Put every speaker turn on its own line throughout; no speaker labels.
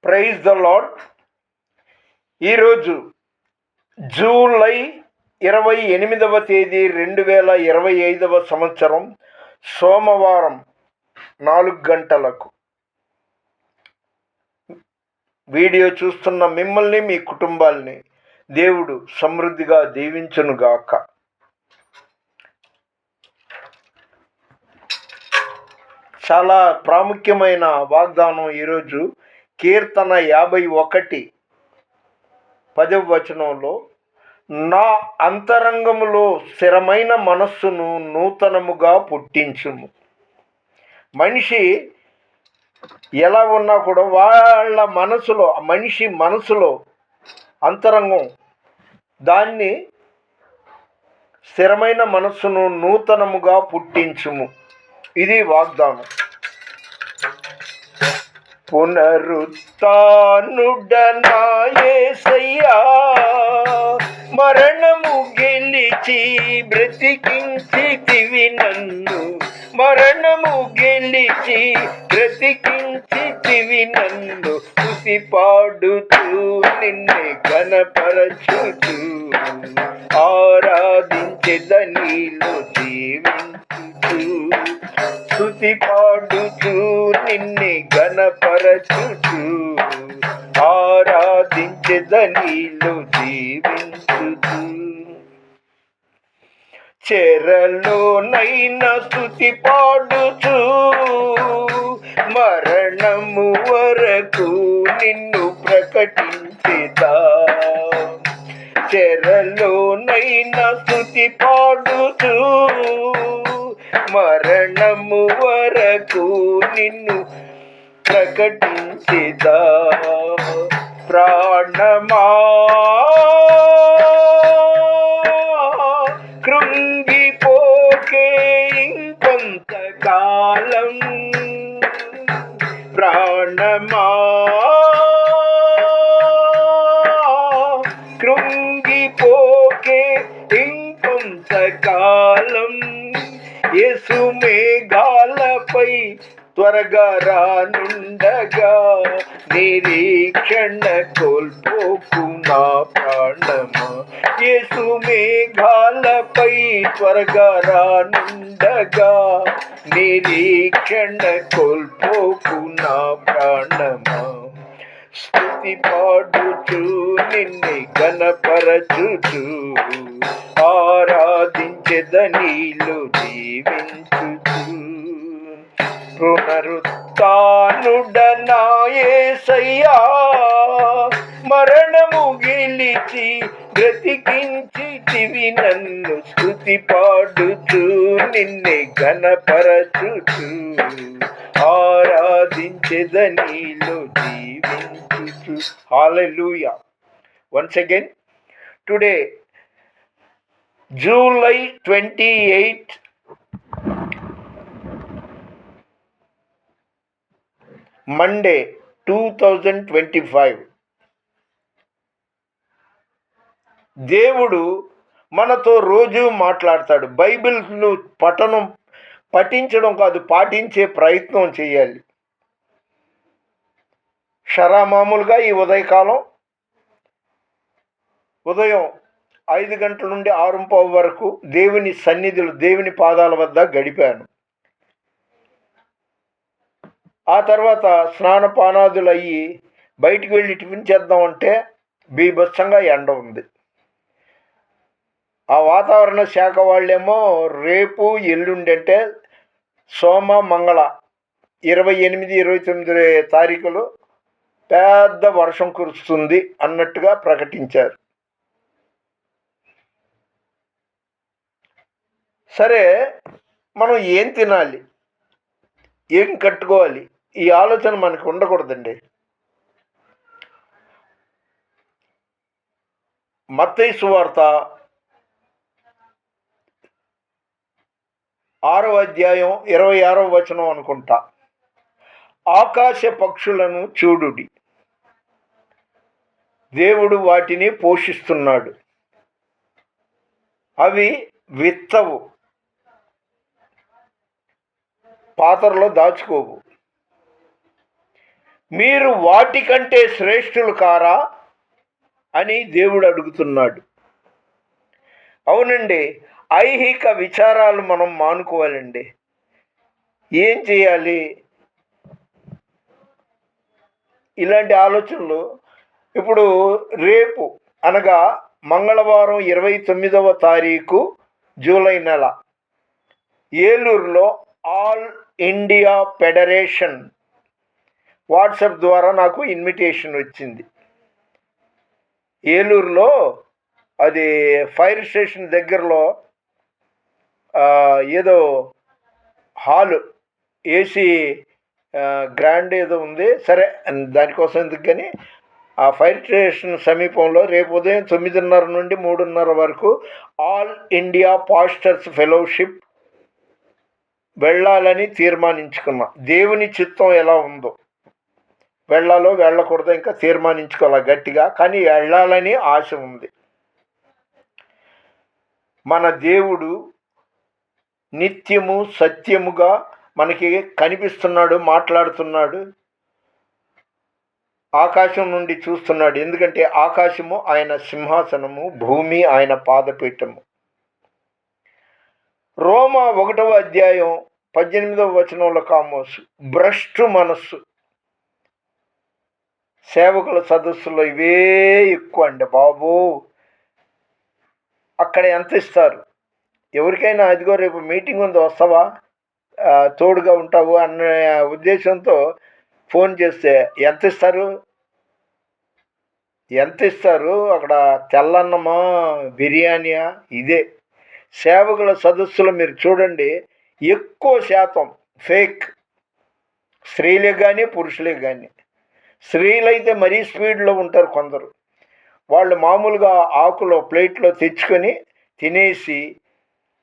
Praise the lord. ఈరోజు July 28వ తేదీ 2025 సంవత్సరం సోమవారం 4 గంటలకు వీడియో చూస్తున్న మిమ్మల్ని, మీ కుటుంబాల్ని దేవుడు సమృద్ధిగా దీవించునుగాక. చాలా ప్రాముఖ్యమైన వాగ్దానం ఈరోజు కీర్తన 51 10వ వచనంలో, నా అంతరంగములో స్థిరమైన మనస్సును నూతనముగా పుట్టించుము. మనిషి ఎలా ఉన్నా కూడా వాళ్ళ మనసులో, మనిషి మనసులో అంతరంగం దాన్ని స్థిరమైన మనస్సును నూతనముగా పుట్టించుము. ఇది వాగ్దానం. పునరుత్థానుడనా యేసయ్యా, మరణము గెలిచి బ్రతికించితివి నన్ను. మరణము గెలిచి బ్రతికించితివి నన్ను. స్తుతి పాడుతూ నిన్నే ఘనపరచుతూ ఆరాధించెదనీలో జీవించుతూ. స్తుతి పాడుతూ నిన్నే ఘనపరచుతూ ఆరాధించెదనీలో జీవించుతూ. చెరలోనైనా స్తుతి పాడుచు మరణము వరకు నిన్ను ప్రకటించేదా. చెరలోనైనా స్తుతి పాడుచు మరణము వరకు నిన్ను ప్రకటించేదా. ప్రాణమా కృంగిపోకే ఇంకొంతకాలం. ప్రాణమా కృంగిపోకే ఇంకొంతకాలం. యేసు మేఘాలపై త్వరగా రానుండగా నిరీక్షణ కోల్పోకు నా ప్రాణమా. యేసు మేఘాలపై త్వరగా రానుండగా నిరీక్షణ కోల్పోకు నా ప్రాణమా. స్తుతి పాడుచు నిన్నే ఘనపరచుచు ఆరాధించెదనీలో జీవించుచు. పునరుత్థానుడనా యేసయ్యా, మరణము గెలిచి బ్రతికించితివి నన్ను. స్తుతి పాడుచు నిన్నే ఘనపరచుచు ఆరాధించెదనీలో జీవించుచు. హల్లెలూయా. Once again, today July 28, Monday 2025. దేవుడు మనతో రోజు మాట్లాడతాడు. బైబిల్ను పఠించడం కాదు, పాటించే ప్రయత్నం చేయాలి. మామూలుగా ఈ ఉదయం 5 గంటల నుండి 6:15 వరకు దేవుని సన్నిధిలో, దేవుని పాదాల వద్ద గడిపాను. ఆ తర్వాత స్నానపానాదులు అయ్యి బయటికి వెళ్ళి టిఫిన్ చేద్దామంటే బీభత్సంగా ఎండ ఉంది. ఆ వాతావరణ శాఖ వాళ్ళేమో రేపు ఎల్లుండి అంటే సోమ మంగళ 28, 29 తారీఖులు పెద్ద వర్షం కురుస్తుంది అన్నట్టుగా ప్రకటించారు. సరే, మనం ఏం తినాలి, ఏం కట్టుకోవాలి, ఈ ఆలోచన మనకు ఉండకూడదండి. మత్తయి సువార్త 6వ అధ్యాయం 26వ వచనం అనుకుంటా. ఆకాశ పక్షులను చూడుడి, దేవుడు వాటిని పోషిస్తున్నాడు. అవి విత్తవు, పాత్రలో దాచుకోవు, మీరు వాటికంటే శ్రేష్ఠులు కారా అని దేవుడు అడుగుతున్నాడు. అవునండి, ఐహిక విచారాలు మనం మానుకోవాలండి. ఏం చేయాలి? ఇలాంటి ఆలోచనలు ఇప్పుడు రేపు అనగా మంగళవారం 29వ తారీఖు జూలై నెల ఏలూరులో ఆల్ ఇండియా ఫెడరేషన్ వాట్సాప్ ద్వారా నాకు ఇన్విటేషన్ వచ్చింది. ఏలూరులో అది ఫైర్ స్టేషన్ దగ్గరలో ఏదో హాలు ఏసీ గ్రాండ్ ఏదో ఉంది. సరే, దానికోసం ఎందుకు కానీ ఆ ఫైర్ స్టేషన్ సమీపంలో రేపు ఉదయం 9:30 నుండి 3:30 వరకు ఆల్ ఇండియా పాస్టర్స్ ఫెలోషిప్ వెళ్ళాలని తీర్మానించుకున్నా. దేవుని చిత్తం ఎలా ఉందో, వెళ్ళాలో వెళ్ళకూడదో ఇంకా తీర్మానించుకోవాలి గట్టిగా, కానీ వెళ్ళాలని ఆశ ఉంది. మన దేవుడు నిత్యము సత్యముగా మనకి కనిపిస్తున్నాడు, మాట్లాడుతున్నాడు, ఆకాశం నుండి చూస్తున్నాడు. ఎందుకంటే ఆకాశము ఆయన సింహాసనము, భూమి ఆయన పాదపీఠము. రోమా 1వ అధ్యాయం 18వ వచనంలో కామోసు, భ్రష్టు మనస్సు. సేవకుల సదస్సులో ఇవే ఎక్కువ అండి బాబు. అక్కడ ఎంత ఇస్తారు? ఎవరికైనా అదిగో రేపు మీటింగ్ ఉంది వస్తావా, తోడుగా ఉంటావు అన్న ఉద్దేశంతో ఫోన్ చేస్తే ఎంత ఇస్తారు? అక్కడ తెల్లన్నమా, బిర్యానీయా? ఇదే సేవకుల సదస్సులో మీరు చూడండి, ఎక్కువ శాతం ఫేక్. స్త్రీలే కానీ పురుషులే కానీ. స్త్రీలైతే మరీ స్పీడ్లో ఉంటారు కొందరు. వాళ్ళు మామూలుగా ఆకులో ప్లేట్లో తెచ్చుకొని తినేసి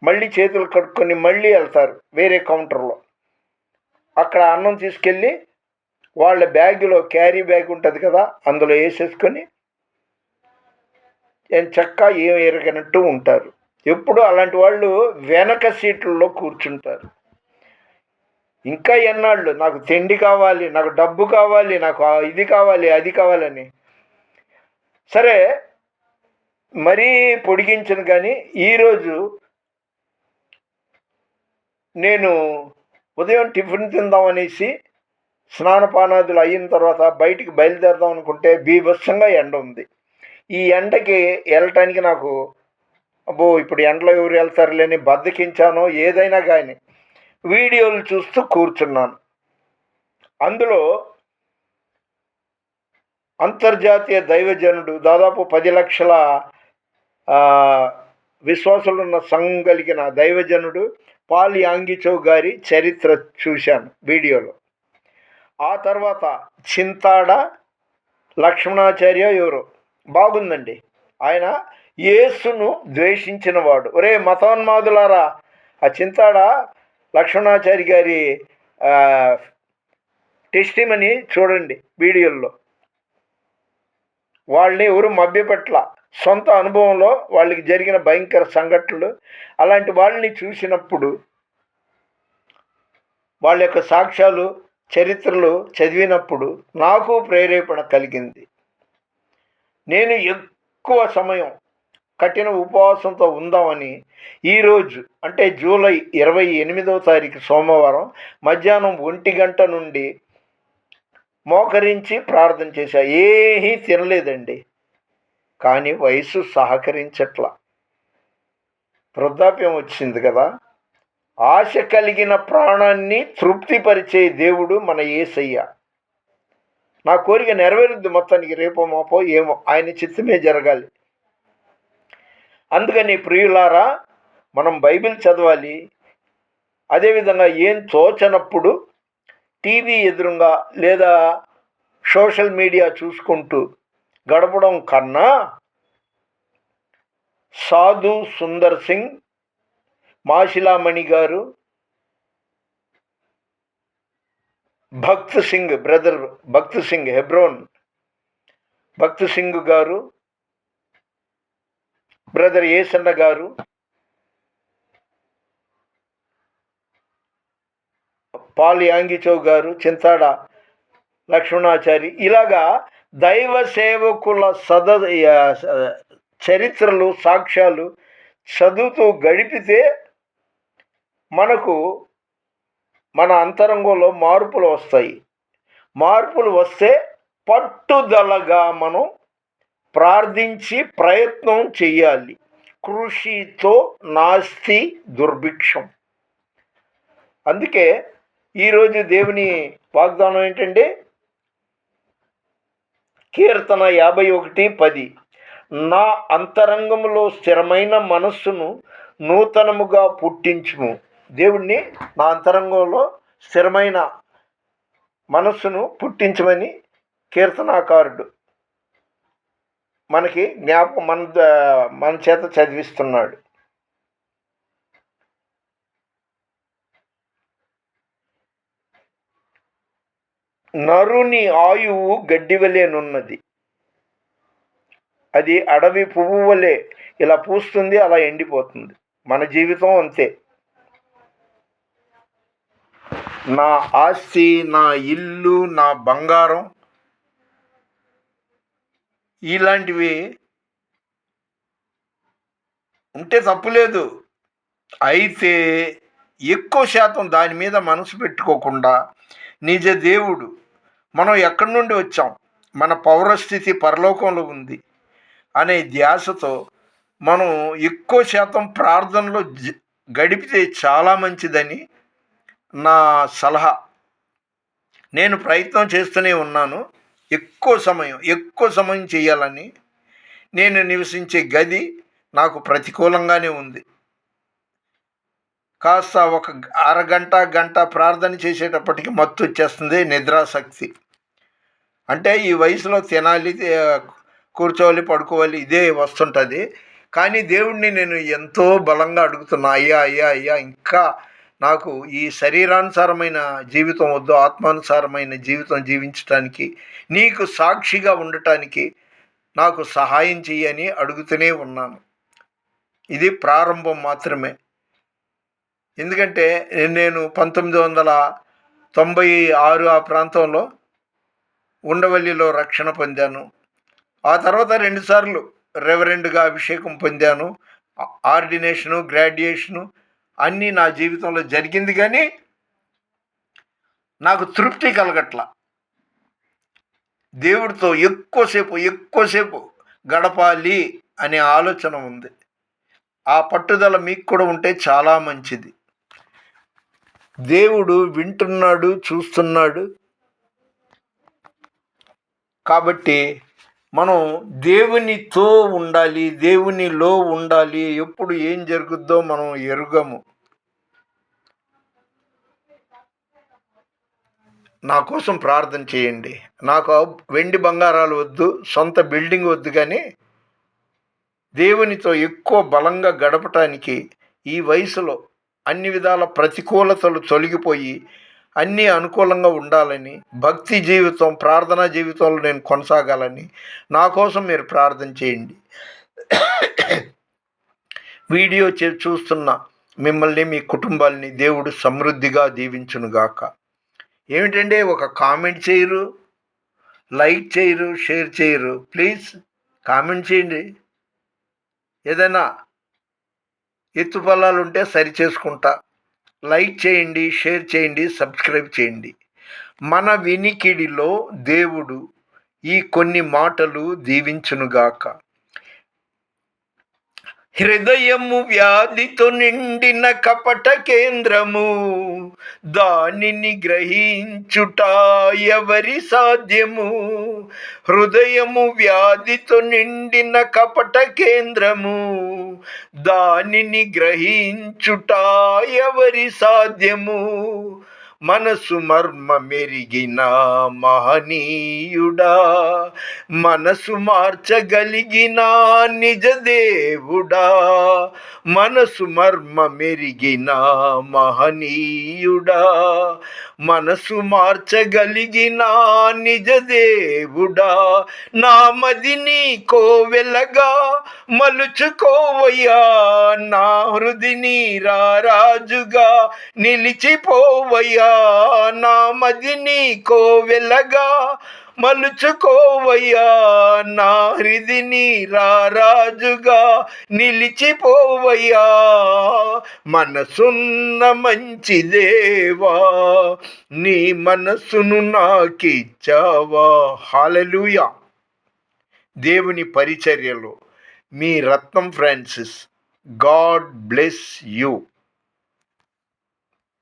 మళ్ళీ చేతులు కడుక్కొని మళ్ళీ వెళ్తారు వేరే కౌంటర్లో. అక్కడ అన్నం తీసుకెళ్ళి వాళ్ళ బ్యాగులో క్యారీ బ్యాగ్ ఉంటుంది కదా, అందులో వేసేసుకొని చక్కా ఏం ఎరగనట్టు ఉంటారు. ఎప్పుడు అలాంటి వాళ్ళు వెనక సీట్లలో కూర్చుంటారు. ఇంకా ఎన్నాళ్ళు నాకు తిండి కావాలి, నాకు డబ్బు కావాలి, నాకు ఇది కావాలి, అది కావాలని. సరే, మరీ పొడిగించను కానీ ఈరోజు నేను ఉదయం టిఫిన్ తిందామనేసి స్నానపానాదులు అయిన తర్వాత బయటికి బయలుదేరదాం అనుకుంటే బీభత్సంగా ఎండ ఉంది. ఈ ఎండకి వెళ్ళటానికి నాకు అబ్బో ఇప్పుడు ఎండలో ఎవరు వెళ్తారులేని బద్దకించానో ఏదైనా కానీ వీడియోలు చూస్తూ కూర్చున్నాను. అందులో అంతర్జాతీయ దైవజనుడు, దాదాపు 10 లక్షల విశ్వాసులున్న సంఘం కలిగిన దైవజనుడు పాల్ యాంగిచో గారి చరిత్ర చూశాను వీడియోలో. ఆ తర్వాత చింతాడ లక్ష్మణాచార్య ఎవరో, బాగుందండి. ఆయన యేసును ద్వేషించిన వాడు. ఒరే మతోన్మాదులారా, ఆ చింతాడ లక్ష్మణాచారి గారి టెస్టిమనీ చూడండి వీడియోల్లో. వాళ్ళని ఎవరు మభ్యపెట్ల, సొంత అనుభవంలో వాళ్ళకి జరిగిన భయంకర సంఘటనలు. అలాంటి వాళ్ళని చూసినప్పుడు వాళ్ళ యొక్క సాక్ష్యాలు, చరిత్రలు చదివినప్పుడు నాకు ప్రేరేపణ కలిగింది. నేను ఎక్కువ సమయం కఠిన ఉపవాసంతో ఉందామని ఈరోజు అంటే జూలై 28వ తారీఖు సోమవారం మధ్యాహ్నం 1 గంట నుండి మోకరించి ప్రార్థన చేశా. ఏమీ తినలేదండి, కానీ వయసు సహకరించట్లా. వృద్ధాప్యం వచ్చింది కదా. ఆశ కలిగిన ప్రాణాన్ని తృప్తిపరిచే దేవుడు మన యేసయ్య. నా కోరిక నెరవేరుద్ది మొత్తానికి, రేపో మాపో ఏమో ఆయన చిత్తమే జరగాలి. అందుకని ప్రియులారా, మనం బైబిల్ చదవాలి. అదేవిధంగా ఏం తోచనప్పుడు టీవీ ఎదురుగా లేదా సోషల్ మీడియా చూసుకుంటూ గడపడం కన్నా సాధు సుందర్ సింగ్, మాషిలామణి గారు, భక్త్ సింగ్, బ్రదర్ భక్త్ సింగ్, హెబ్రోన్ భక్త్ సింగ్ గారు, బ్రదర్ ఏసన్న గారు, పాల్ యాంగిచో గారు, చింతాడ లక్ష్మణాచారి, ఇలాగా దైవ సేవకుల చరిత్రలు, సాక్ష్యాలు చదువుతూ గడిపితే మనకు మన అంతరంగంలో మార్పులు వస్తాయి. మార్పులు వస్తే పట్టుదలగా మనం ప్రార్థించి ప్రయత్నం చెయ్యాలి. కృషితో నాస్తి దుర్భిక్షం. అందుకే ఈరోజు దేవుని వాగ్దానం ఏంటంటే, కీర్తన 51:10, నా అంతరంగంలో స్థిరమైన మనస్సును నూతనముగా పుట్టించుము. దేవుణ్ణి నా అంతరంగంలో స్థిరమైన మనస్సును పుట్టించమని కీర్తనాకారుడు మనకి మన చేత చదివిస్తున్నాడు. నరుని ఆయువు గడ్డివలేనున్నది, అది అడవి పువ్వు వలె ఇలా పూస్తుంది, అలా ఎండిపోతుంది. మన జీవితం అంతే. నా ఆస్తి, నా ఇల్లు, నా బంగారం ఇలాంటివి ఉంటే తప్పులేదు. అయితే ఎక్కువ శాతం దాని మీద మనసు పెట్టుకోకుండా, నిజ దేవుడు మనం ఎక్కడి నుండి వచ్చాం, మన పౌరస్థితి పరలోకంలో ఉంది అనే ధ్యాసతో మనం ఎక్కువ శాతం ప్రార్థనలో గడిపితే చాలా మంచిదని నా సలహా. నేను ప్రయత్నం చేస్తూనే ఉన్నాను. ఎక్కువ సమయం చేయాలని. నేను నివసించే గది నాకు ప్రతికూలంగానే ఉంది. కాస్త ఒక గంట ప్రార్థన చేసేటప్పటికి మత్తు వచ్చేస్తుంది, నిద్రాశక్తి. అంటే ఈ వయసులో తినాలి, కూర్చోవాలి, పడుకోవాలి, ఇదే వస్తుంటుంది. కానీ దేవుడిని నేను ఎంతో బలంగా అడుగుతున్నా, అయ్యా ఇంకా నాకు ఈ శరీరానుసారమైన జీవితం వద్దు, ఆత్మానుసారమైన జీవితం జీవించటానికి, నీకు సాక్షిగా ఉండటానికి నాకు సహాయం చెయ్యని అడుగుతూనే ఉన్నాను. ఇది ప్రారంభం మాత్రమే. ఎందుకంటే నేను 1996 ఆ ప్రాంతంలో ఉండవల్లిలో రక్షణ పొందాను. ఆ తర్వాత 2 సార్లు రెవరెండ్గా అభిషేకం పొందాను. ఆర్డినేషను, గ్రాడ్యుయేషను అన్నీ నా జీవితంలో జరిగింది. కానీ నాకు తృప్తి కలగట్ల. దేవుడితో ఎక్కువసేపు గడపాలి అనే ఆలోచన ఉంది. ఆ పట్టుదల మీకు కూడా ఉంటే చాలా మంచిది. దేవుడు వింటున్నాడు, చూస్తున్నాడు. కాబట్టి మనం దేవునితో ఉండాలి, దేవునిలో ఉండాలి. ఎప్పుడు ఏం జరుగుద్దో మనం ఎరుగము. నా కోసం ప్రార్థన చేయండి. నాకు వెండి బంగారాలు వద్దు, సొంత బిల్డింగ్ వద్దు, కానీ దేవునితో ఎక్కువ బలంగా గడపటానికి ఈ వయసులో అన్ని విధాల ప్రతికూలతలు తొలగిపోయి అన్నీ అనుకూలంగా ఉండాలని, భక్తి జీవితం, ప్రార్థనా జీవితంలో నేను కొనసాగాలని నా కోసం మీరు ప్రార్థన చేయండి. వీడియో చూస్తున్న మిమ్మల్ని, మీ కుటుంబాలని దేవుడు సమృద్ధిగా దీవించునుగాక. ఏమిటంటే ఒక కామెంట్ చేయరు, లైక్ చేయరు, షేర్ చేయరు. ప్లీజ్ కామెంట్ చేయండి. ఏదైనా ఎత్తుపల్లాలు ఉంటే సరి చేసుకుంటా. లైక్ చేయండి, షేర్ చేయండి, సబ్స్క్రైబ్ చేయండి. మన వినికిడిలో దేవుడు ఈ కొన్ని మాటలు దీవించునుగాక. హృదయము వ్యాధితో నిండిన కపట కేంద్రము, దానిని గ్రహించుట ఎవరి సాధ్యము? హృదయము వ్యాధితో నిండిన కపట కేంద్రము, దానిని గ్రహించుట ఎవరి సాధ్యము? మనసు మర్మ మెరిగిన మహనీయుడా, మనసు మార్చగలిగిన నిజ దేవుడా, మనసు మర్మ మెరిగిన మహనీయుడా, మనసు మార్చగలిగిన నిజ దేవుడా, నా మదిని కోవెలగా మలుచుకోవయ్యా, నా హృదిని రారాజుగా నిలిచిపోవయ్యా, నా మదిని కోవెలగా మలుచుకోవయ్యా, నా హృదిని రారాజుగా నిలిచిపోవయ్యా. మనసున్న మంచి దేవా, నీ మనసును నాకిచ్చావా. హల్లెలూయా. దేవుని పరిచర్యలో మీ రత్నం ఫ్రాన్సిస్. God bless you.